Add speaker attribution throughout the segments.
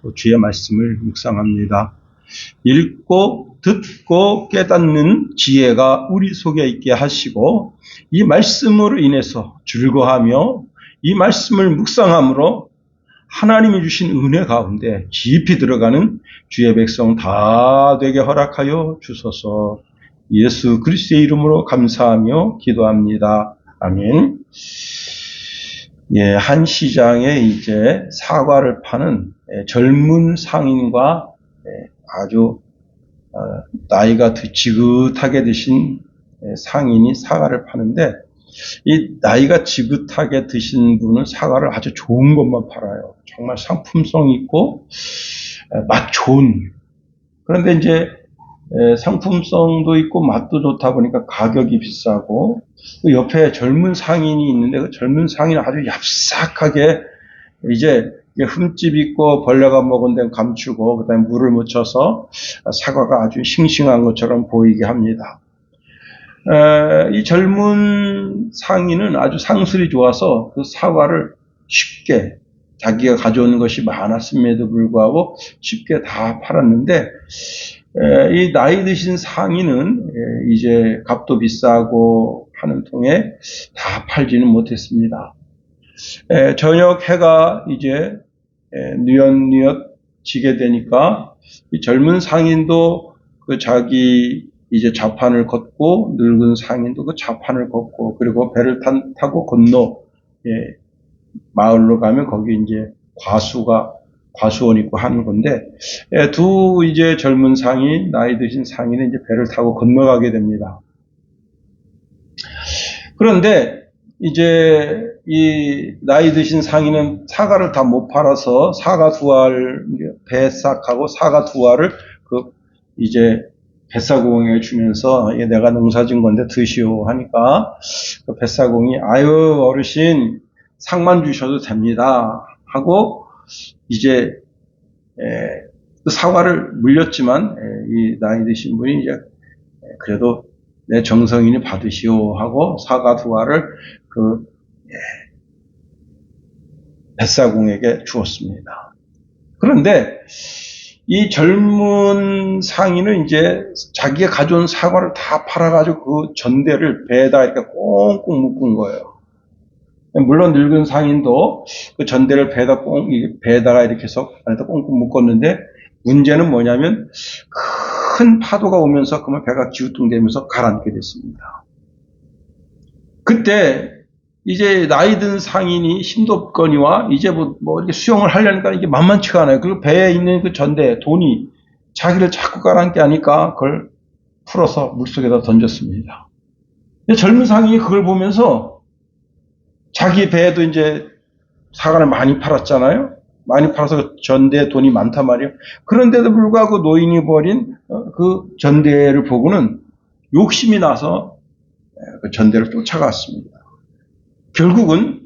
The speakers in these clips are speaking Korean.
Speaker 1: 또 주의 말씀을 묵상합니다. 읽고 듣고 깨닫는 지혜가 우리 속에 있게 하시고 이 말씀으로 인해서 즐거워하며 이 말씀을 묵상함으로 하나님이 주신 은혜 가운데 깊이 들어가는 주의 백성 다 되게 허락하여 주소서. 예수 그리스도의 이름으로 감사하며 기도합니다. 아멘. 한 시장에 이제 사과를 파는 젊은 상인과 아주 나이가 지긋하게 드신 상인이 사과를 파는데, 이 나이가 지긋하게 드신 분은 사과를 아주 좋은 것만 팔아요. 정말 상품성 있고 맛 좋은. 그런데 이제 상품성도 있고 맛도 좋다 보니까 가격이 비싸고, 그 옆에 젊은 상인이 있는데 그 젊은 상인은 아주 얍삭하게 이제 흠집 있고 벌레가 먹은 데는 감추고 그다음에 물을 묻혀서 사과가 아주 싱싱한 것처럼 보이게 합니다. 이 젊은 상인은 아주 상술이 좋아서 그 사과를 쉽게, 자기가 가져오는 것이 많았음에도 불구하고 쉽게 다 팔았는데, 이 나이 드신 상인은 이제 값도 비싸고 하는 통에 다 팔지는 못했습니다. 저녁 해가 이제 뉘엿뉘엿 지게 되니까 이 젊은 상인도 그 자기 이제 자판을 걷고, 늙은 상인도 그 자판을 걷고, 그리고 배를 타고 건너 마을로 가면 거기 이제 과수원 있고 하는 건데, 두 이제 젊은 상인, 나이 드신 상인은 이제 배를 타고 건너가게 됩니다. 그런데 이제 이 나이 드신 상인은 사과를 다 못 팔아서 사과 두 알, 배싹하고 사과 두 알을 그 이제 뱃사공에 주면서, 내가 농사진 건데 드시오 하니까 그 뱃사공이 아유 어르신 상만 주셔도 됩니다 하고 이제 그 사과를 물렸지만, 이 나이 드신 분이 이제 그래도 내 정성인이 받으시오 하고 사과 두 알을 그 뱃사공에게 주었습니다. 그런데 이 젊은 상인은 이제 자기가 가져온 사과를 다 팔아가지고 그 전대를 배에다 이렇게 꽁꽁 묶은 거예요. 물론 늙은 상인도 그 전대를 배에다가 이렇게 해서 안에다 꽁꽁 묶었는데, 문제는 뭐냐면 큰 파도가 오면서 그러면 배가 기우뚱대면서 가라앉게 됐습니다. 그때 이제 나이 든 상인이 힘도 없거니와 이제 뭐 이렇게 수영을 하려니까 이게 만만치가 않아요. 그리고 배에 있는 그 전대, 돈이 자기를 자꾸 가라앉게 하니까 그걸 풀어서 물속에다 던졌습니다. 젊은 상인이 그걸 보면서 자기 배에도 이제 사과를 많이 팔았잖아요. 많이 팔아서 그 전대에 돈이 많단 말이에요. 그런데도 불구하고 노인이 버린 그 전대를 보고는 욕심이 나서 그 전대를 쫓아갔습니다. 결국은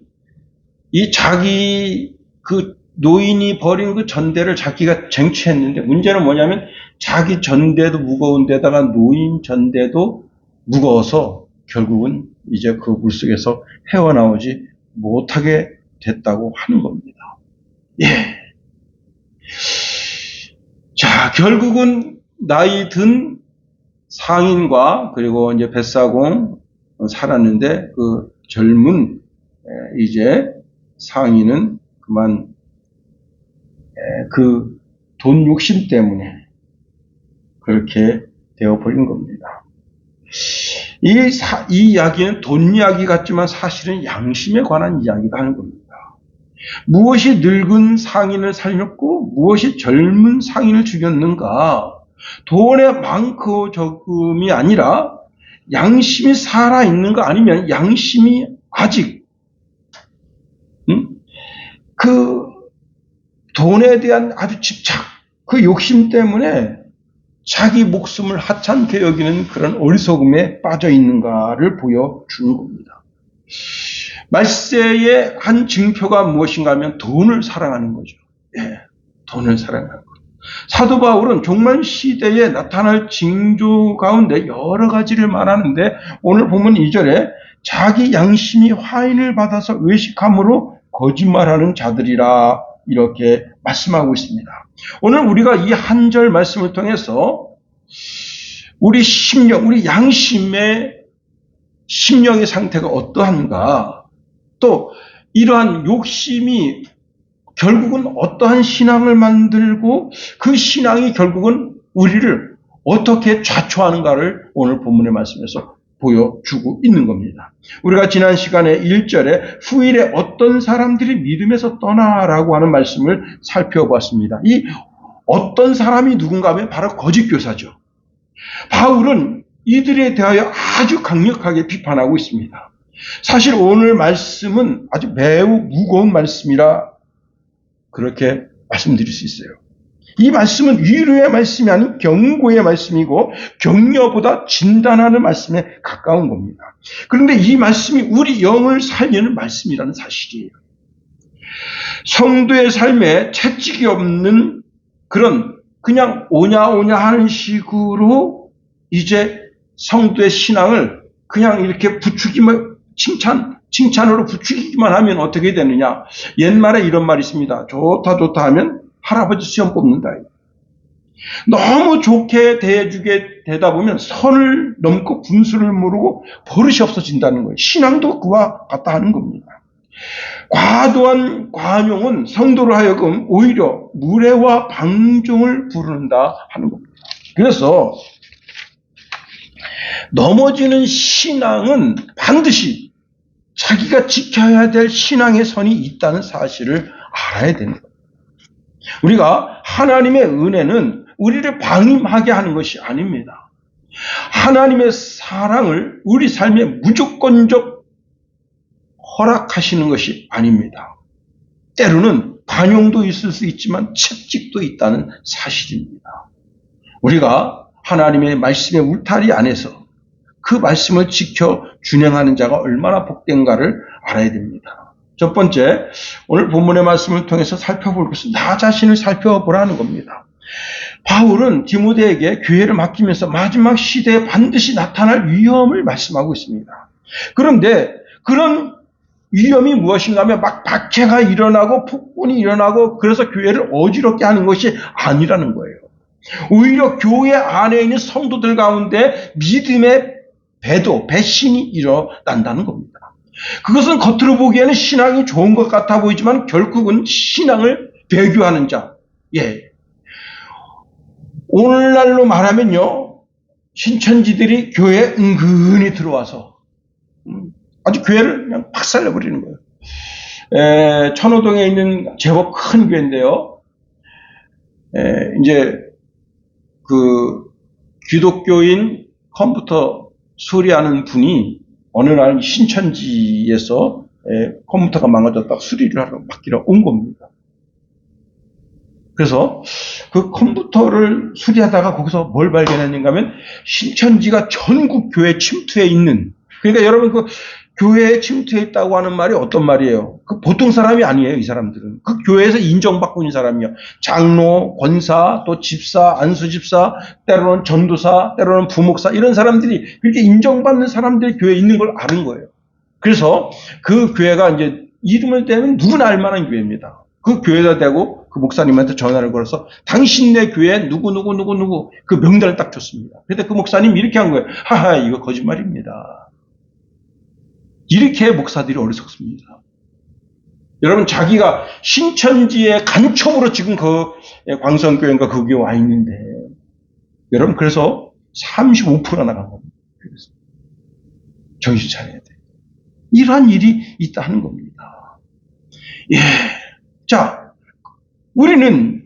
Speaker 1: 이 자기 그 노인이 버린 그 전대를 자기가 쟁취했는데, 문제는 뭐냐면 자기 전대도 무거운데다가 노인 전대도 무거워서 결국은 이제 그 물속에서 헤어나오지 못하게 됐다고 하는 겁니다. 자, 결국은 나이 든 상인과 그리고 이제 뱃사공 살았는데, 그 젊은 이제 상인은 그만 그 돈 욕심 때문에 그렇게 되어버린 겁니다. 이 이야기는 돈 이야기 같지만 사실은 양심에 관한 이야기가 하는 겁니다. 무엇이 늙은 상인을 살렸고 무엇이 젊은 상인을 죽였는가? 돈의 많고 적음이 아니라 양심이 살아있는가, 아니면 양심이 아직 그 돈에 대한 아주 집착, 그 욕심 때문에 자기 목숨을 하찮게 여기는 그런 어리석음에 빠져 있는가를 보여주는 겁니다. 말세의 한 징표가 무엇인가 하면 돈을 사랑하는 거죠. 돈을 사랑하는 것. 사도 바울은 종말 시대에 나타날 징조 가운데 여러 가지를 말하는데, 오늘 보면 2절에 자기 양심이 화인을 받아서 외식함으로 거짓말하는 자들이라 이렇게 말씀하고 있습니다. 오늘 우리가 이 한 절 말씀을 통해서 우리 심령, 우리 양심의 심령의 상태가 어떠한가, 또 이러한 욕심이 결국은 어떠한 신앙을 만들고 그 신앙이 결국은 우리를 어떻게 좌초하는가를 오늘 본문의 말씀에서 보여주고 있는 겁니다. 우리가 지난 시간에 1절에 후일에 어떤 사람들이 믿음에서 떠나라고 하는 말씀을 살펴봤습니다. 이 어떤 사람이 누군가 하면 바로 거짓 교사죠. 바울은 이들에 대하여 아주 강력하게 비판하고 있습니다. 사실 오늘 말씀은 아주 매우 무거운 말씀이라 그렇게 말씀드릴 수 있어요. 이 말씀은 위로의 말씀이 아닌 경고의 말씀이고 격려보다 진단하는 말씀에 가까운 겁니다. 그런데 이 말씀이 우리 영을 살리는 말씀이라는 사실이에요. 성도의 삶에 채찍이 없는 그런 그냥 오냐 하는 식으로 이제 성도의 신앙을 그냥 이렇게 부추기만 칭찬으로 부추기기만 하면 어떻게 되느냐. 옛말에 이런 말이 있습니다. 좋다 하면 할아버지 시험 뽑는다. 너무 좋게 대해주게 되다 보면 선을 넘고 분수를 모르고 버릇이 없어진다는 거예요. 신앙도 그와 같다 하는 겁니다. 과도한 관용은 성도로 하여금 오히려 무례와 방종을 부른다 하는 겁니다. 그래서 넘어지는 신앙은 반드시 자기가 지켜야 될 신앙의 선이 있다는 사실을 알아야 되는 겁니다. 우리가 하나님의 은혜는 우리를 방임하게 하는 것이 아닙니다. 하나님의 사랑을 우리 삶에 무조건적 허락하시는 것이 아닙니다. 때로는 관용도 있을 수 있지만 채찍도 있다는 사실입니다. 우리가 하나님의 말씀의 울타리 안에서 그 말씀을 지켜 준행하는 자가 얼마나 복된가를 알아야 됩니다. 첫 번째, 오늘 본문의 말씀을 통해서 살펴볼 것은 나 자신을 살펴보라는 겁니다. 바울은 디모데에게 교회를 맡기면서 마지막 시대에 반드시 나타날 위험을 말씀하고 있습니다. 그런데 그런 위험이 무엇인가 하면 막 박해가 일어나고 폭군이 일어나고 그래서 교회를 어지럽게 하는 것이 아니라는 거예요. 오히려 교회 안에 있는 성도들 가운데 믿음의 배신이 일어난다는 겁니다. 그것은 겉으로 보기에는 신앙이 좋은 것 같아 보이지만 결국은 신앙을 배교하는 자. 오늘날로 말하면요, 신천지들이 교회에 은근히 들어와서 아주 교회를 그냥 박살내버리는 거예요. 천호동에 있는 제법 큰 교회인데요. 이제 그 기독교인 컴퓨터 수리하는 분이 어느 날 신천지에서 컴퓨터가 망가졌다고 수리를 하러 맡기러 온 겁니다. 그래서 그 컴퓨터를 수리하다가 거기서 뭘 발견했는가 하면 신천지가 전국 교회 침투해 있는, 그러니까 여러분 그 교회에 침투해 있다고 하는 말이 어떤 말이에요? 그 보통 사람이 아니에요, 이 사람들은. 그 교회에서 인정받고 있는 사람이요. 장로, 권사, 또 집사, 안수집사, 때로는 전도사, 때로는 부목사, 이런 사람들이 그렇게 인정받는 사람들이 교회에 있는 걸 아는 거예요. 그래서 그 교회가 이제 이름을 대면 누구나 알 만한 교회입니다. 그 교회에다 대고 그 목사님한테 전화를 걸어서 당신네 교회 누구 그 명단을 딱 줬습니다. 그런데 그 목사님이 이렇게 한 거예요. 하하, 이거 거짓말입니다. 이렇게 목사들이 어리석습니다. 여러분, 자기가 신천지의 간첩으로 지금 그 광성교회인가 거기에 와 있는데, 여러분, 그래서 35%가 나간 겁니다. 그래서 정신 차려야 돼. 이러한 일이 있다는 겁니다. 자, 우리는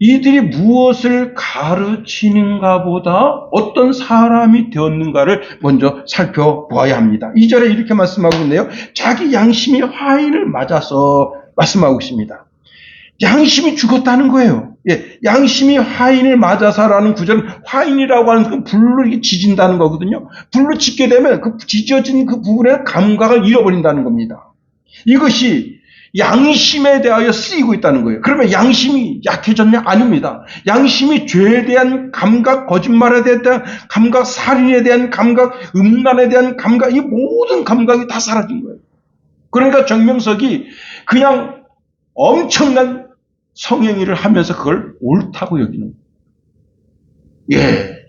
Speaker 1: 이들이 무엇을 가르치는가 보다 어떤 사람이 되었는가를 먼저 살펴보아야 합니다. 2절에 이렇게 말씀하고 있네요. 자기 양심이 화인을 맞아서 말씀하고 있습니다. 양심이 죽었다는 거예요. 양심이 화인을 맞아서라는 구절은 화인이라고 하는 건 불로 지진다는 거거든요. 불로 짓게 되면 그 지져진 그 부분의 감각을 잃어버린다는 겁니다. 이것이 양심에 대하여 쓰이고 있다는 거예요. 그러면 양심이 약해졌냐? 아닙니다. 양심이 죄에 대한 감각, 거짓말에 대한 감각, 살인에 대한 감각, 음란에 대한 감각, 이 모든 감각이 다 사라진 거예요. 그러니까 정명석이 그냥 엄청난 성행위를 하면서 그걸 옳다고 여기는 거예요. 예.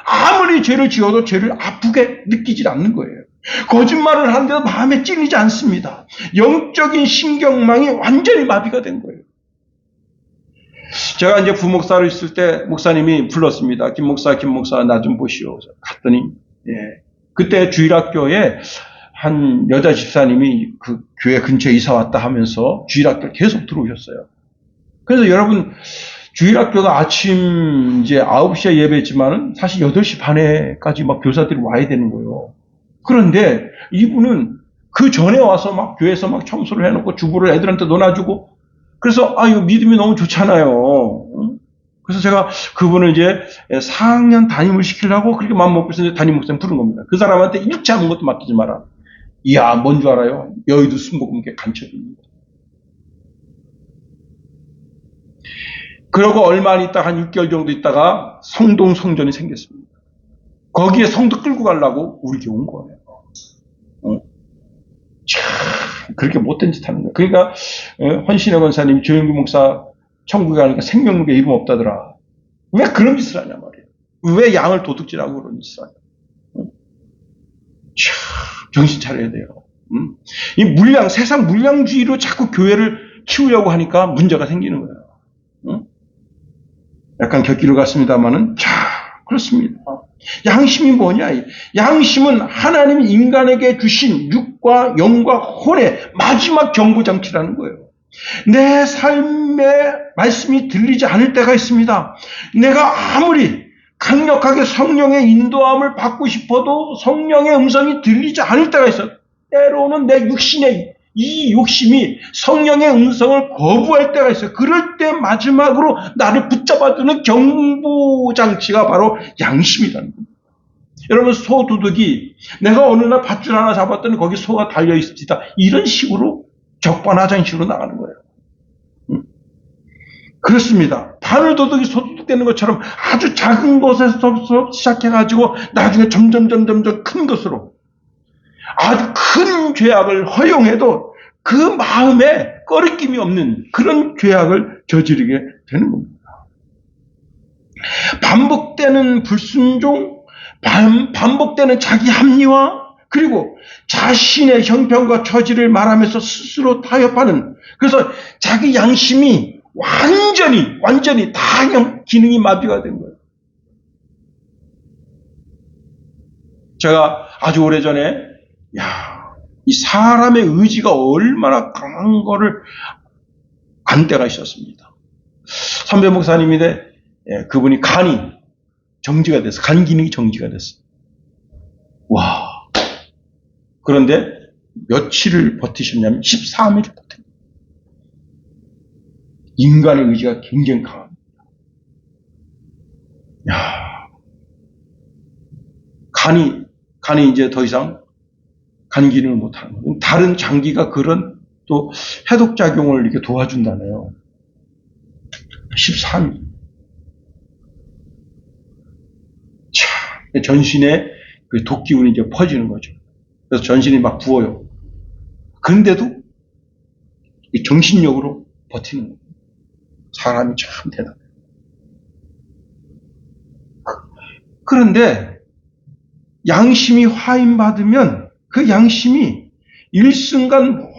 Speaker 1: 아무리 죄를 지어도 죄를 아프게 느끼질 않는 거예요. 거짓말을 하는데도 마음에 찔리지 않습니다. 영적인 신경망이 완전히 마비가 된 거예요. 제가 이제 부목사로 있을 때 목사님이 불렀습니다. 김 목사, 나 좀 보시오. 갔더니, 예. 그때 주일학교에 한 여자 집사님이 그 교회 근처에 이사 왔다 하면서 주일학교를 계속 들어오셨어요. 그래서 여러분, 주일학교가 아침 이제 9시에 예배했지만은 사실 8시 반에까지 막 교사들이 와야 되는 거예요. 그런데 이분은 그 전에 와서 막 교회에서 막 청소를 해놓고 주부를 애들한테 놀아주고 그래서 이 믿음이 너무 좋잖아요. 그래서 제가 그분을 이제 4학년 담임을 시키려고 그렇게 마음먹고 있었는데 담임 목사님 부른 겁니다. 그 사람한테 일체 아무것도 맡기지 마라. 이야, 뭔 줄 알아요? 여의도 순복음교회 간첩입니다. 그러고 얼마 있다 한 6개월 정도 있다가 성동 성전이 생겼습니다. 거기에 성도 끌고 가려고 우리 교회 온 거예요. 참 그렇게 못된 짓 하는 거예요. 그러니까 헌신의 권사님 조영규 목사 천국에 가니까 생명록에 이름 없다더라. 왜 그런 짓을 하냐 말이에요. 왜 양을 도둑질하고 그런 짓을 하냐. 참 정신 차려야 돼요. 이 세상 물량주의로 자꾸 교회를 키우려고 하니까 문제가 생기는 거예요. 약간 곁길로 갔습니다만은, 그렇습니다. 양심이 뭐냐? 양심은 하나님이 인간에게 주신 육과 영과 혼의 마지막 경고장치라는 거예요. 내 삶의 말씀이 들리지 않을 때가 있습니다. 내가 아무리 강력하게 성령의 인도함을 받고 싶어도 성령의 음성이 들리지 않을 때가 있어요. 때로는 내 육신의 이 욕심이 성령의 음성을 거부할 때가 있어요. 그럴 때 마지막으로 나를 붙잡아주는 경보장치가 바로 양심이라는 겁니다. 여러분, 소도둑이 내가 어느 날 밧줄 하나 잡았더니 거기 소가 달려있습니다. 이런 식으로 적반하장식으로 나가는 거예요. 그렇습니다. 바늘도둑이 소도둑 되는 것처럼 아주 작은 것에서 시작해가지고 나중에 점점 큰 것으로 아주 큰 죄악을 허용해도 그 마음에 꺼리낌이 없는 그런 죄악을 저지르게 되는 겁니다. 반복되는 불순종, 반복되는 자기 합리화, 그리고 자신의 형편과 처지를 말하면서 스스로 타협하는, 그래서 자기 양심이 완전히 다 기능이 마비가 된 거예요. 제가 아주 오래전에 이 사람의 의지가 얼마나 강한 거를 안 때가 있었습니다. 선배 목사님인데 그분이 간이 정지가 됐어. 간 기능이 정지가 됐어. 와. 그런데 며칠을 버티셨냐면 13일을 버텼어요. 인간의 의지가 굉장히 강합니다. 간이 이제 더 이상 간 기능을 못하는 거예요. 다른 장기가 그런 또 해독작용을 이렇게 도와준다네요. 13일. 전신에 그 독기운이 이제 퍼지는 거죠. 그래서 전신이 막 부어요. 그런데도 정신력으로 버티는 거예요. 사람이 참 대단해요. 그런데 양심이 화인받으면 그 양심이 일순간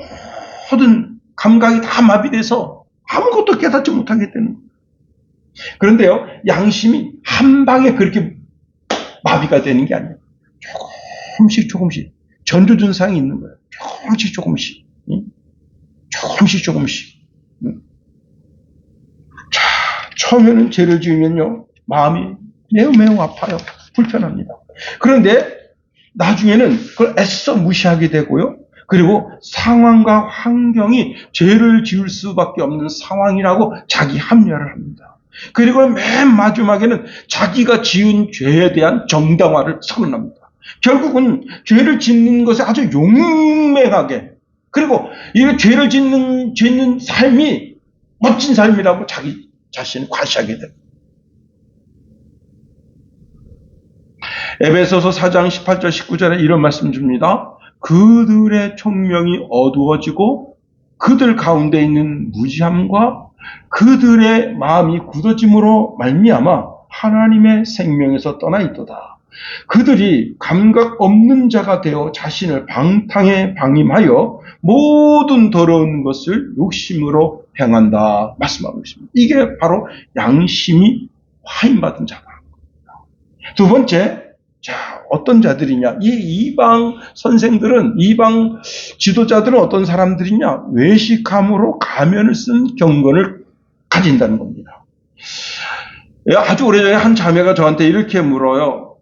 Speaker 1: 모든 감각이 다 마비돼서 아무것도 깨닫지 못하게 되는 거예요. 그런데요, 양심이 한 방에 그렇게 마비가 되는 게 아니에요. 조금씩 전조증상이 있는 거예요. 조금씩. 자, 처음에는 죄를 지으면요, 마음이 매우 아파요. 불편합니다. 그런데 나중에는 그걸 애써 무시하게 되고요. 그리고 상황과 환경이 죄를 지을 수밖에 없는 상황이라고 자기 합리화를 합니다. 그리고 맨 마지막에는 자기가 지은 죄에 대한 정당화를 선언합니다. 결국은 죄를 짓는 것에 아주 용맹하게, 그리고 이 죄를 짓는 삶이 멋진 삶이라고 자기 자신을 과시하게 됩니다. 에베소서 4장 18절 19절에 이런 말씀 줍니다. 그들의 총명이 어두워지고 그들 가운데 있는 무지함과 그들의 마음이 굳어짐으로 말미암아 하나님의 생명에서 떠나 있도다. 그들이 감각 없는 자가 되어 자신을 방탕에 방임하여 모든 더러운 것을 욕심으로 행한다 말씀하고 있습니다. 이게 바로 양심이 화인받은 자가. 두 번째, 자, 어떤 자들이냐? 이 이방 선생들은, 이방 지도자들은 어떤 사람들이냐? 외식함으로 가면을 쓴 경건을 가진다는 겁니다. 아주 오래전에 한 자매가 저한테 이렇게 물어요.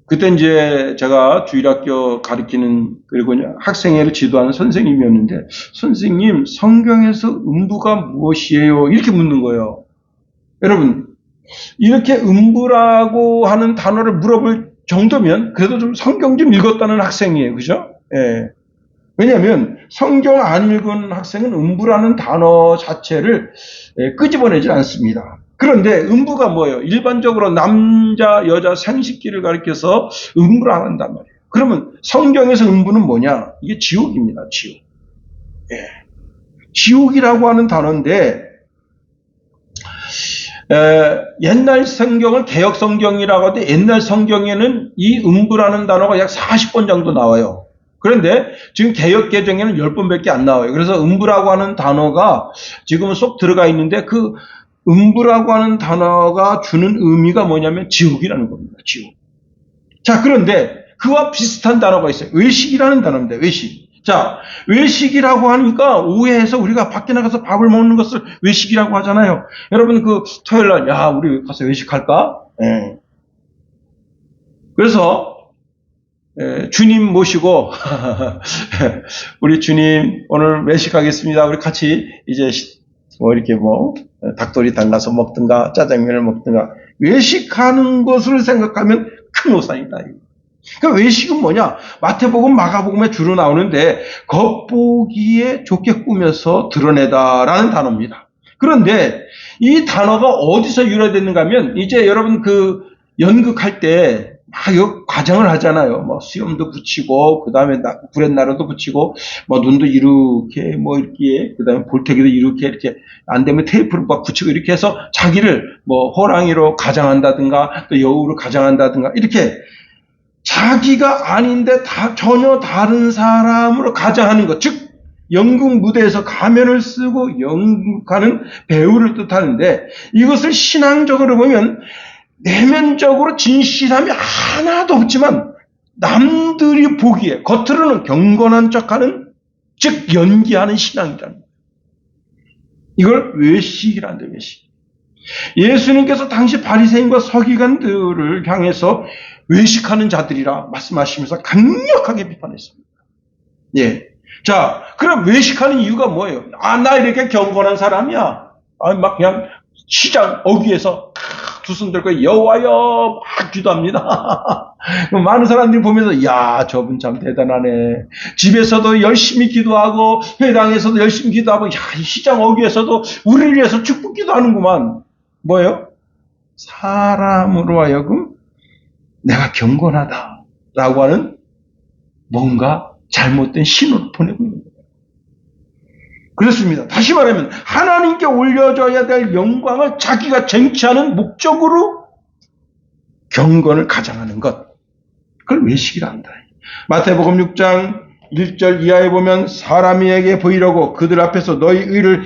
Speaker 1: 그때 이제 제가 주일학교 가르치는, 그리고 학생회를 지도하는 선생님이었는데, 선생님, 성경에서 음부가 무엇이에요? 이렇게 묻는 거예요. 여러분, 이렇게 음부라고 하는 단어를 물어볼 정도면 그래도 좀 성경 좀 읽었다는 학생이에요. 그죠? 예. 왜냐하면 성경 안 읽은 학생은 음부라는 단어 자체를 끄집어내지 않습니다. 그런데 음부가 뭐예요? 일반적으로 남자, 여자 생식기를 가리켜서 음부라고 한단 말이에요. 그러면 성경에서 음부는 뭐냐? 이게 지옥입니다. 지옥. 예. 지옥이라고 하는 단어인데 옛날 성경을 개역 성경이라고 하는데 옛날 성경에는 이 음부라는 단어가 약 40번 정도 나와요. 그런데 지금 개역 개정에는 10번밖에 안 나와요. 그래서 음부라고 하는 단어가 지금은 쏙 들어가 있는데 그 음부라고 하는 단어가 주는 의미가 뭐냐면 지옥이라는 겁니다. 지옥. 자, 그런데 그와 비슷한 단어가 있어요. 외식이라는 단어입니다. 외식. 자, 외식이라고 하니까 오해해서 우리가 밖에 나가서 밥을 먹는 것을 외식이라고 하잖아요. 여러분 그 토요일 날 우리 가서 외식할까? 예. 그래서 주님 모시고 우리 주님 오늘 외식하겠습니다. 우리 같이 이제 이렇게 닭도리 달라서 먹든가 짜장면을 먹든가 외식하는 것을 생각하면 큰 오산이다. 그러니까 외식은 뭐냐? 마태복음, 마가복음에 주로 나오는데 겉보기에 좋게 꾸며서 드러내다라는 단어입니다. 그런데 이 단어가 어디서 유래됐는가 하면 이제 여러분 그 연극할 때 막 과정을 하잖아요. 수염도 붙이고 그다음에 구렛나루도 붙이고 눈도 이렇게 이렇게 그다음에 볼태기도 이렇게 안 되면 테이프를 막 붙이고 이렇게 해서 자기를 호랑이로 가장한다든가 또 여우로 가장한다든가 이렇게 자기가 아닌데 전혀 다른 사람으로 가장하는 것, 즉 연극 무대에서 가면을 쓰고 연극하는 배우를 뜻하는데 이것을 신앙적으로 보면 내면적으로 진실함이 하나도 없지만 남들이 보기에 겉으로는 경건한 척하는, 즉 연기하는 신앙이라는 거예요. 이걸 외식이란다. 외식. 예수님께서 당시 바리새인과 서기관들을 향해서 외식하는 자들이라 말씀하시면서 강력하게 비판했습니다. 예. 자, 그럼 외식하는 이유가 뭐예요? 나 이렇게 경건한 사람이야. 막 그냥 시장 어귀에서 두 손 들고 여호와여 막 기도합니다. 많은 사람들이 보면서 야, 저분 참 대단하네. 집에서도 열심히 기도하고 회당에서도 열심히 기도하고 시장 어귀에서도 우리를 위해서 축복 기도하는구만. 뭐예요? 사람으로 하여금 내가 경건하다라고 하는 뭔가 잘못된 신호를 보내고 있는 거예요. 그렇습니다. 다시 말하면 하나님께 올려줘야 될 영광을 자기가 쟁취하는 목적으로 경건을 가장하는 것. 그걸 외식이라 한다. 마태복음 6장 1절 이하에 보면 사람에게 보이려고 그들 앞에서 너희 의를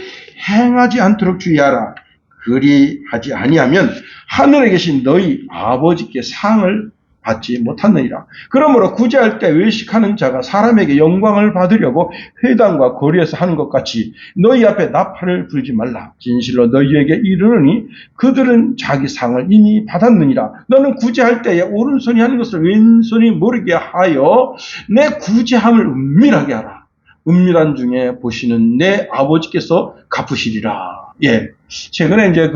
Speaker 1: 행하지 않도록 주의하라. 그리하지 아니하면 하늘에 계신 너희 아버지께 상을 받지 못하느니라. 그러므로 구제할 때 외식하는 자가 사람에게 영광을 받으려고 회당과 거리에서 하는 것 같이 너희 앞에 나팔을 불지 말라. 진실로 너희에게 이르노니 그들은 자기 상을 이미 받았느니라. 너는 구제할 때에 오른손이 하는 것을 왼손이 모르게 하여 내 구제함을 은밀하게 하라. 은밀한 중에 보시는 내 아버지께서 갚으시리라. 예. 최근에 이제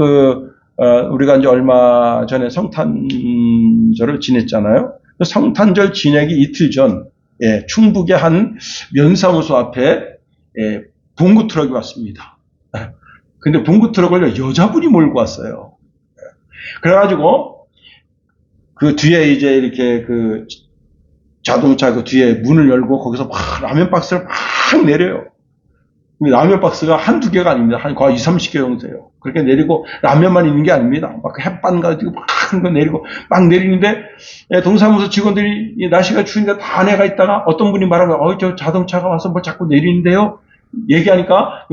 Speaker 1: 우리가 이제 얼마 전에 성탄절을 지냈잖아요. 성탄절 지내기 이틀 전, 충북의 한 면사무소 앞에, 봉구 트럭이 왔습니다. 근데 봉구 트럭을 여자분이 몰고 왔어요. 그래가지고, 그 뒤에 이제 이렇게 자동차 그 뒤에 문을 열고 거기서 막 라면 박스를 막 내려요. 라면 박스가 한두 개가 아닙니다. 한 거의 20, 30개 정도 돼요. 그렇게 내리고 라면만 있는 게 아닙니다. 막 햇반 가지고 막 큰 거 내리고 막 내리는데 동사무소 직원들이 날씨가 추우니까 다 안에가 있다가 어떤 분이 말하는 거예요. 저 자동차가 와서 뭐 자꾸 내리는데요. 얘기하니까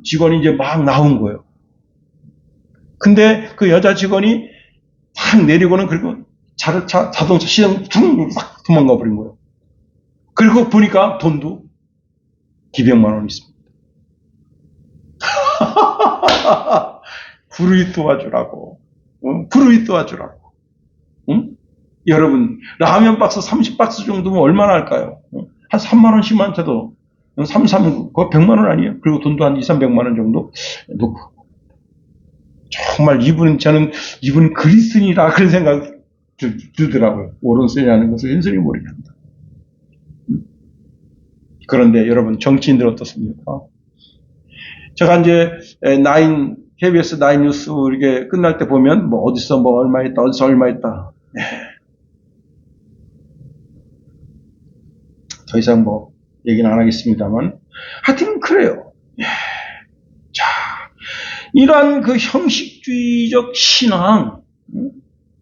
Speaker 1: 직원이 이제 막 나온 거예요. 근데 그 여자 직원이 탁 내리고는 그리고 자동차 시장 막 도망가 버린 거예요. 그리고 보니까 돈도 기백만 원 있습니다. 불의 도와주라고. 불의 도와주라고. 응? 여러분, 라면 박스 30박스 정도면 얼마나 할까요? 한 3만원, 10만원짜도 3, 그거 100만원 아니에요? 그리고 돈도 한 2, 300만원 정도 놓고. 정말 저는 이분은 그리스인이라 그런 생각 들더라고요. 옳은 소리라는 것을 현실이 모르겠다. 그런데 여러분, 정치인들 어떻습니까? 제가 이제 KBS 9 뉴스 이렇게 끝날 때 보면 뭐 어디서 뭐 얼마 있다, 어디서 얼마 있다. 더 이상 뭐 얘기는 안 하겠습니다만 하여튼 그래요. 자, 이러한 그 형식주의적 신앙,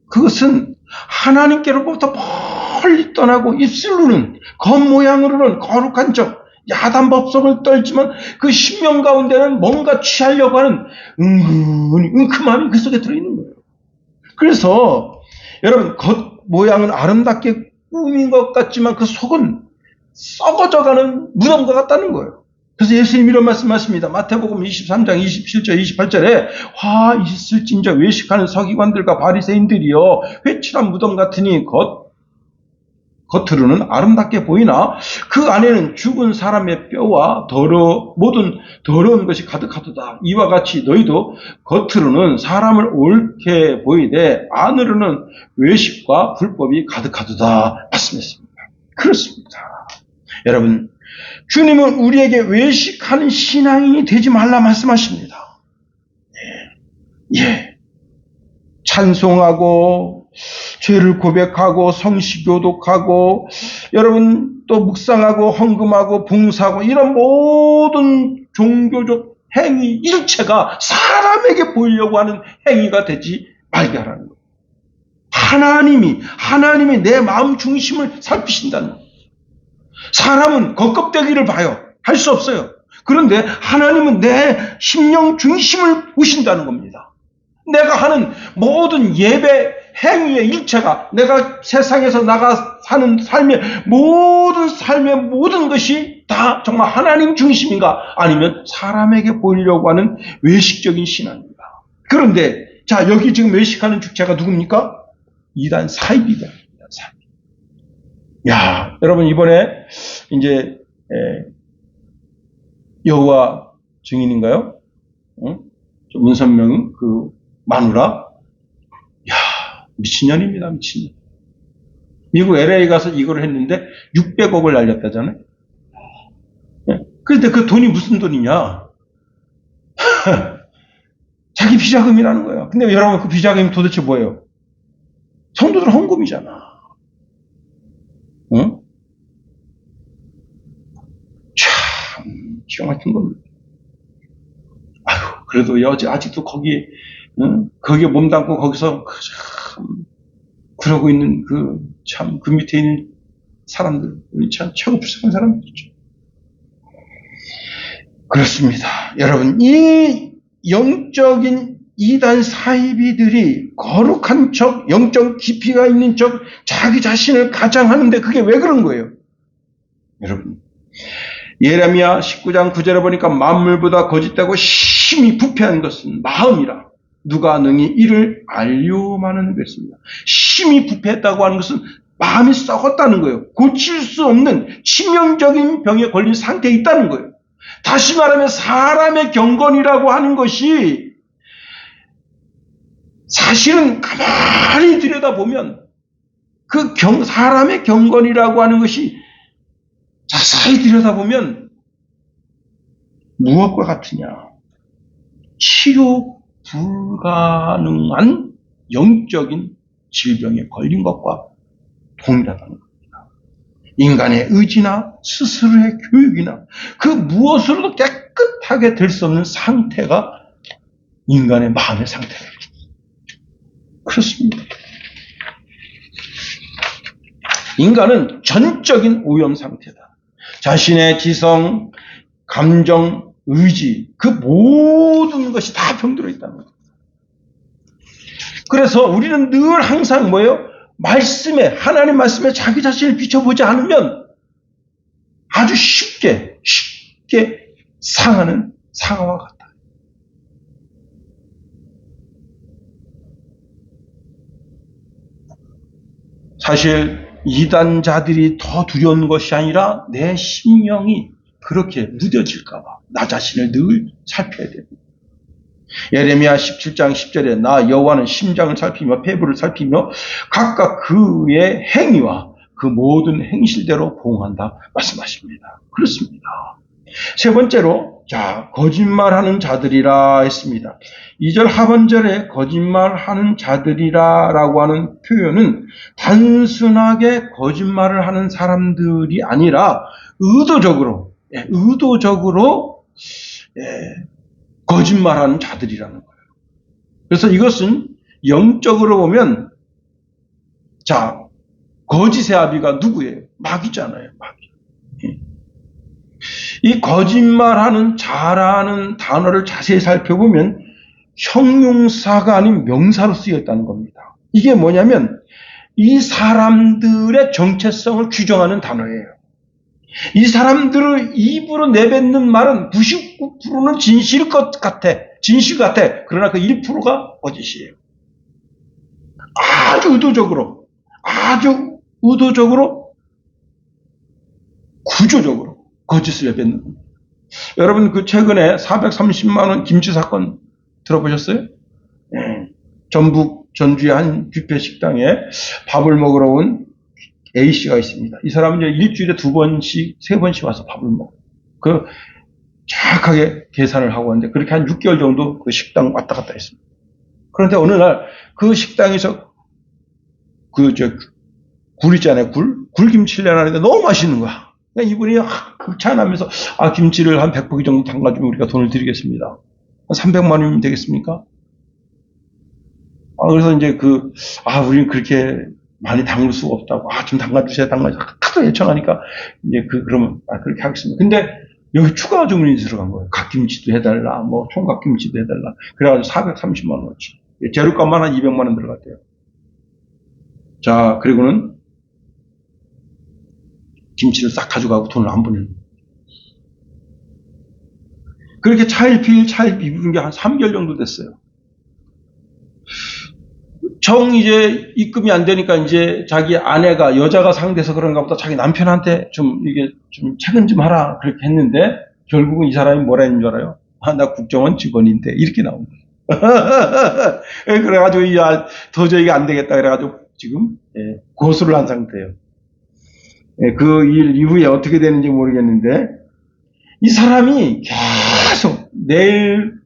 Speaker 1: 그것은 하나님께로부터 멀리 떠나고 입술로는 겉모양으로는 거룩한 척 야단 법석을 떨지만 그 심령 가운데는 뭔가 취하려고 하는 은근히 은큼함이 그 속에 들어있는 거예요. 그래서 여러분, 겉모양은 아름답게 꾸민 것 같지만 그 속은 썩어져가는 무덤과 같다는 거예요. 그래서 예수님 이런 말씀하십니다. 마태복음 23장 27절 28절에 화 있을진저 외식하는 서기관들과 바리새인들이여 회칠한 무덤 같으니 겉으로는 아름답게 보이나 그 안에는 죽은 사람의 뼈와 모든 더러운 것이 가득하도다. 이와 같이 너희도 겉으로는 사람을 옳게 보이되 안으로는 외식과 불법이 가득하도다 말씀했습니다. 그렇습니다. 여러분, 주님은 우리에게 외식하는 신앙인이 되지 말라 말씀하십니다. 예. 찬송하고 죄를 고백하고 성시교독하고 여러분 또 묵상하고 헌금하고 봉사하고 이런 모든 종교적 행위 일체가 사람에게 보이려고 하는 행위가 되지 말게 하라는 거예요. 하나님이 내 마음 중심을 살피신다는 거예요. 사람은 겉껍데기를 봐요. 할 수 없어요. 그런데 하나님은 내 심령 중심을 보신다는 겁니다. 내가 하는 모든 예배 행위의 일체가 내가 세상에서 나가 사는 삶의 모든 것이 다 정말 하나님 중심인가 아니면 사람에게 보이려고 하는 외식적인 신앙입니다. 그런데 자, 여기 지금 외식하는 주체가 누굽니까? 이단 사입이다. 야, 여러분 이번에 이제 여호와 증인인가요? 문선명 그 마누라, 야, 미친년입니다, 미친년. 미국 LA 가서 이걸 했는데 600억을 날렸다잖아요. 그런데 그 돈이 무슨 돈이냐? 자기 비자금이라는 거예요. 근데 여러분 그 비자금이 도대체 뭐예요? 성도들 헌금이잖아. 응? 참 기가 막힌 겁니다. 아유, 그래도 아직도 거기에 몸담고 거기서 참 그러고 있는 그 밑에 있는 사람들, 우리 참 최고 불쌍한 사람들이죠. 그렇습니다. 여러분, 이 영적인 이단 사이비들이 거룩한 척, 영적 깊이가 있는 척, 자기 자신을 가장하는데 그게 왜 그런 거예요? 여러분, 예레미야 19장 9절에 보니까 만물보다 거짓되고 심히 부패한 것은 마음이라 누가 능히 이를 알려마는 것입니다. 심히 부패했다고 하는 것은 마음이 썩었다는 거예요. 고칠 수 없는 치명적인 병에 걸린 상태에 있다는 거예요. 다시 말하면 사람의 경건이라고 하는 것이 사실은 가만히 들여다보면 사람의 경건이라고 하는 것이 자세히 들여다보면 무엇과 같으냐? 치료 불가능한 영적인 질병에 걸린 것과 동일하다는 겁니다. 인간의 의지나 스스로의 교육이나 그 무엇으로도 깨끗하게 될 수 없는 상태가 인간의 마음의 상태예요. 그렇습니다. 인간은 전적인 오염 상태다. 자신의 지성, 감정, 의지, 그 모든 것이 다 병들어 있다는 거예요. 그래서 우리는 늘 항상 뭐예요? 하나님 말씀에 자기 자신을 비춰보지 않으면 아주 쉽게 상하는 상아와 같다. 사실 이단자들이 더 두려운 것이 아니라 내 심령이 그렇게 무뎌질까 봐 나 자신을 늘 살펴야 됩니다. 예레미야 17장 10절에 나 여호와는 심장을 살피며 폐부를 살피며 각각 그의 행위와 그 모든 행실대로 보응한다 말씀하십니다. 그렇습니다. 세 번째로 거짓말하는 자들이라 했습니다. 2절 하반절에 거짓말하는 자들이라라고 하는 표현은 단순하게 거짓말을 하는 사람들이 아니라 의도적으로 거짓말하는 자들이라는 거예요. 그래서 이것은 영적으로 보면 거짓의 아비가 누구예요? 마귀잖아요. 마귀. 이 거짓말하는 자라는 단어를 자세히 살펴보면 형용사가 아닌 명사로 쓰였다는 겁니다. 이게 뭐냐면 이 사람들의 정체성을 규정하는 단어예요. 이 사람들을 입으로 내뱉는 말은 99%는 진실 같아. 그러나 그 1%가 거짓이에요. 아주 의도적으로, 구조적으로 거짓을 내뱉는 겁니다. 여러분 그 최근에 430만 원 김치 사건 들어보셨어요? 네. 전북 전주의 한 뷔페 식당에 밥을 먹으러 온 A씨가 있습니다. 이 사람은 일주일에 2번씩, 3번씩 와서 밥을 먹어요. 정확하게 계산을 하고 왔는데 그렇게 한 6개월 정도 그 식당 왔다 갔다 했습니다. 그런데 어느 날 그 식당에서 굴 있잖아요. 굴김치를 내놨는데 너무 맛있는 거야. 이분이 극찬하면서 김치를 한 100포기 정도 담가주면 우리가 돈을 드리겠습니다. 한 300만 원이면 되겠습니까? 그래서 이제 우리는 그렇게 많이 담글 수가 없다고. 좀 담가주세요. 하도 요청하니까 이제 그러면 그렇게 하겠습니다. 근데 여기 추가 주문이 들어간 거예요. 갓김치도 해달라, 총각김치도 해달라. 그래가지고 430만 원어치. 재료값만 한 200만 원 들어갔대요. 그리고는 김치를 싹 가져가고 돈을 안 보내는 거예요. 그렇게 차일피일 입은 게 한 3개월 정도 됐어요. 이제 입금이 안 되니까 이제 자기 아내가 여자가 상대해서 그런가 보다 자기 남편한테 좀 체근 좀 하라 그렇게 했는데 결국은 이 사람이 뭐라 했는 줄 알아요? 나 국정원 직원인데 이렇게 나온 거예요. 그래가지고 도저히 안 되겠다 그래가지고 지금 고소를 한 상태예요. 그 일 이후에 어떻게 되는지 모르겠는데 이 사람이 계속 내일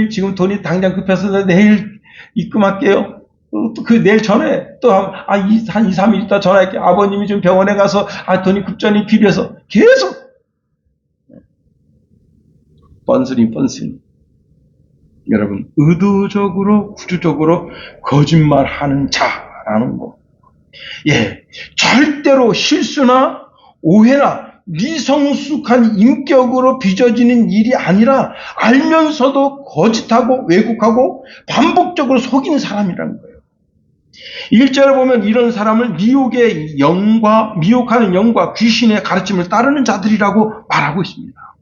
Speaker 1: 지금 돈이 당장 급해서 내일 입금할게요. 내일 전에 또 한 2, 3일 있다 전화할게요. 아버님이 좀 병원에 가서 돈이 급전이 필요해서 계속 뻔스니. 여러분 의도적으로 구조적으로 거짓말하는 자라는 거. 절대로 실수나 오해나 미성숙한 인격으로 빚어지는 일이 아니라 알면서도 거짓하고 왜곡하고 반복적으로 속이는 사람이라는 거예요. 1절에 보면 이런 사람을 미혹하는 영과 귀신의 가르침을 따르는 자들이라고 말하고 있습니다.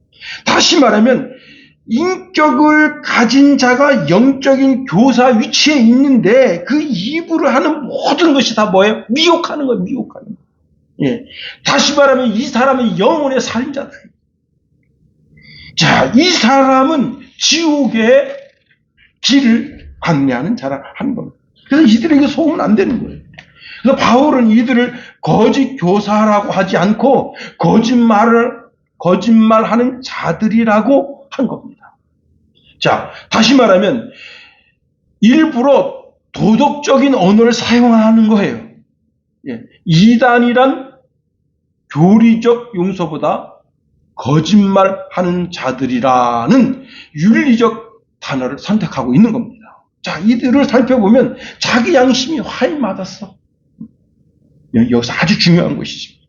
Speaker 1: 다시 말하면 인격을 가진 자가 영적인 교사 위치에 있는데 그 입으로 하는 모든 것이 다 뭐예요? 미혹하는 거예요. 다시 말하면 이 사람은 영혼의 살인자들. 이 사람은 지옥의 길을 안내하는 자라 하는 겁니다. 그래서 이들에게 속으면 안 되는 거예요. 그래서 바울은 이들을 거짓 교사라고 하지 않고 거짓말하는 자들이라고 한 겁니다. 다시 말하면 일부러 도덕적인 언어를 사용하는 거예요. 이단이란 교리적 용서보다 거짓말하는 자들이라는 윤리적 단어를 선택하고 있는 겁니다. 자, 이들을 살펴보면 자기 양심이 화해 맞았어. 여기서 아주 중요한 것이 있습니다.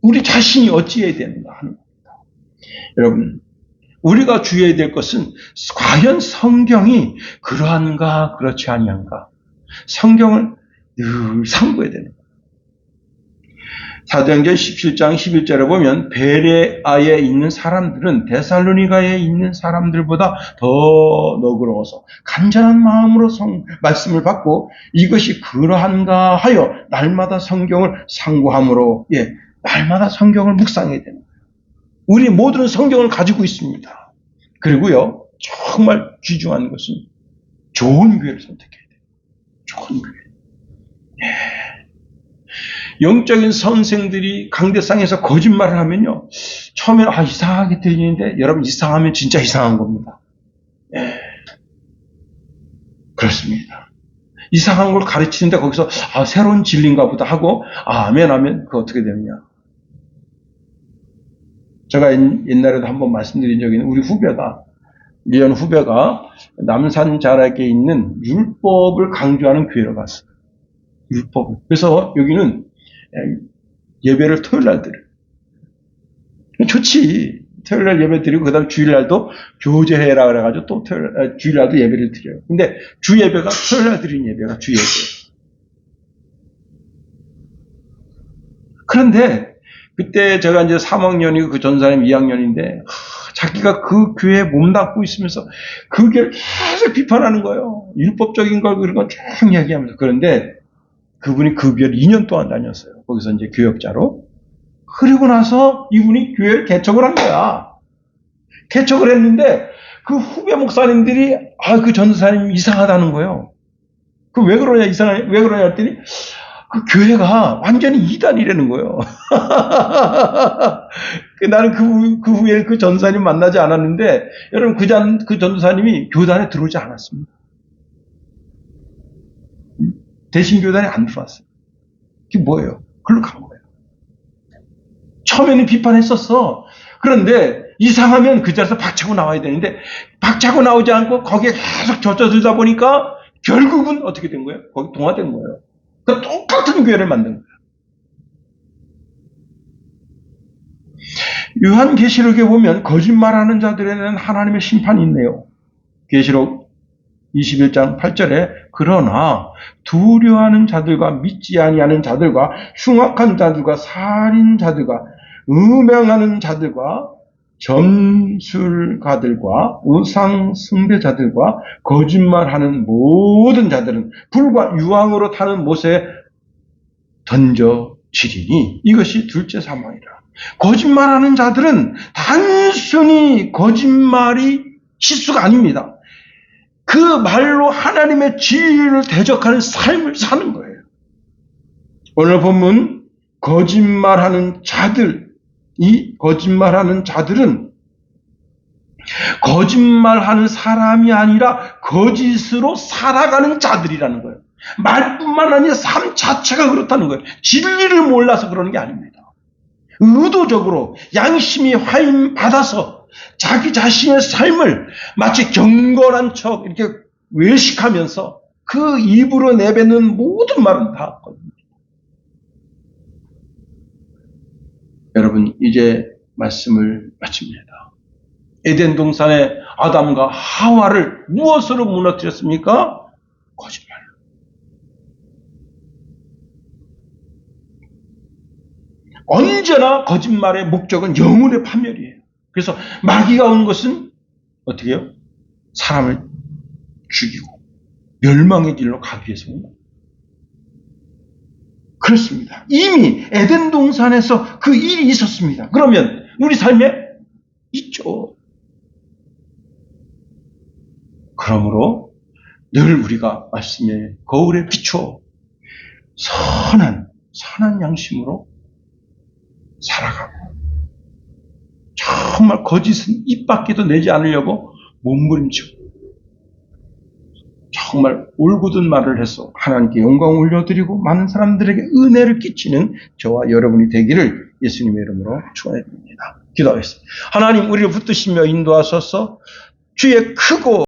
Speaker 1: 우리 자신이 어찌해야 되는가 하는 겁니다. 여러분, 우리가 주의해야 될 것은 과연 성경이 그러한가 그렇지 아니한가. 성경을 늘 상고해야 되는 거예요. 사도행전 17장 11절에 보면 베레아에 있는 사람들은 데살로니가에 있는 사람들보다 더 너그러워서 간절한 마음으로 말씀을 받고 이것이 그러한가 하여 날마다 성경을 상고함으로 날마다 성경을 묵상해야 되는 거예요. 우리 모두는 성경을 가지고 있습니다. 그리고요, 정말 귀중한 것은 좋은 교회를 선택해야 돼요. 좋은 교회. 영적인 선생들이 강대상에서 거짓말을 하면요, 처음에는 이상하게 들리는데 여러분, 이상하면 진짜 이상한 겁니다. 그렇습니다. 이상한 걸 가르치는데 거기서 새로운 진리인가 보다 하고 아멘 하면 그거 어떻게 되느냐. 제가 옛날에도 한번 말씀드린 적이 있는 우리 리언 후배가 남산 자락에 있는 율법을 강조하는 교회로 갔어요. 율법을. 그래서 여기는 예배를 토요일날 드려요. 좋지. 토요일날 예배 드리고 그 다음 주일날도 교제해라 그래가지고 또 주일날도 예배를 드려요. 근데 주 예배가 토요일날 드리는 예배가 주 예배예요. 그런데 그때 제가 이제 3학년이고 그 전사님 2학년인데 자기가 그 교회에 몸담고 있으면서 그 교회를 계속 비판하는 거예요. 율법적인 걸 그런 건 쭉 얘기하면서. 그런데 그분이 그 교회를 2년 동안 다녔어요. 거기서 이제 교역자로. 그리고 나서 이분이 교회를 개척을 한 거야. 개척을 했는데 그 후배 목사님들이 그 전사님이 이상하다는 거예요. 그 왜 그러냐 왜 그러냐 했더니 그 교회가 완전히 이단이라는 거예요. 나는 그 후에 그 전사님 만나지 않았는데 여러분 그 전사님이 교단에 들어오지 않았습니다. 대신교단에 안 들어왔어요. 그게 뭐예요? 글로 간 거예요. 처음에는 비판했었어. 그런데 이상하면 그 자리에서 박차고 나와야 되는데 박차고 나오지 않고 거기에 계속 젖어들다 보니까 결국은 어떻게 된 거예요? 거기 동화된 거예요. 그 똑같은 교회를 만든 거예요. 요한계시록에 보면 거짓말하는 자들에 대한 하나님의 심판이 있네요. 계시록 21장 8절에 그러나 두려워하는 자들과 믿지 아니하는 자들과 흉악한 자들과 살인자들과 음행하는 자들과 점술가들과 우상 숭배자들과 거짓말하는 모든 자들은 불과 유황으로 타는 못에 던져지리니 이것이 둘째 사망이라. 거짓말하는 자들은 단순히 거짓말이 실수가 아닙니다. 그 말로 하나님의 진리를 대적하는 삶을 사는 거예요. 오늘 본문 거짓말하는 자들, 이 거짓말하는 자들은 거짓말하는 사람이 아니라 거짓으로 살아가는 자들이라는 거예요. 말뿐만 아니라 삶 자체가 그렇다는 거예요. 진리를 몰라서 그러는 게 아닙니다. 의도적으로 양심이 화임 받아서 자기 자신의 삶을 마치 경건한 척 이렇게 외식하면서 그 입으로 내뱉는 모든 말은 다 거짓말. 여러분, 이제 말씀을 마칩니다. 에덴 동산의 아담과 하와를 무엇으로 무너뜨렸습니까? 거짓말. 언제나 거짓말의 목적은 영혼의 파멸이에요. 그래서 마귀가 온 것은 어떻게 해요? 사람을 죽이고 멸망의 길로 가기 위해서 온 거예요. 그렇습니다. 이미 에덴 동산에서 그 일이 있었습니다. 그러면 우리 삶에 있죠. 그러므로 늘 우리가 말씀의 거울에 비추어 선한 양심으로 살아가고 정말 거짓은 입 밖에도 내지 않으려고 몸부림치고 정말 울고든 말을 해서 하나님께 영광 올려드리고 많은 사람들에게 은혜를 끼치는 저와 여러분이 되기를 예수님의 이름으로 축원해 드립니다. 기도하겠습니다. 하나님, 우리를 붙드시며 인도하소서. 주의 크고